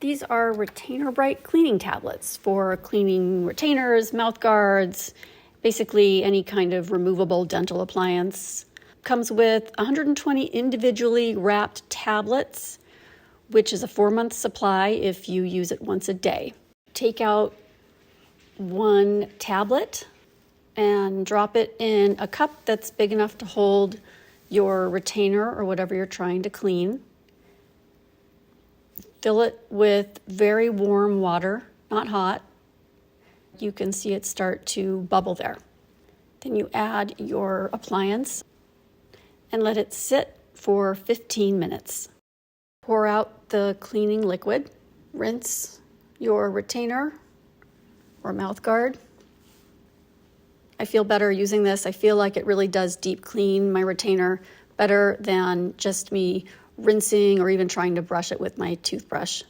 These are retainer Brite cleaning tablets for cleaning retainers, mouth guards, basically any kind of removable dental appliance. Comes with 120 individually wrapped tablets, which is a 4-month supply if you use it once a day. Take out one tablet and drop it in a cup that's big enough to hold your retainer or whatever you're trying to clean. Fill it with very warm water, not hot. You can see it start to bubble there. Then you add your appliance and let it sit for 15 minutes. Pour out the cleaning liquid. Rinse your retainer or mouth guard. I feel better using this. I feel like it really does deep clean my retainer better than just me rinsing or even trying to brush it with my toothbrush.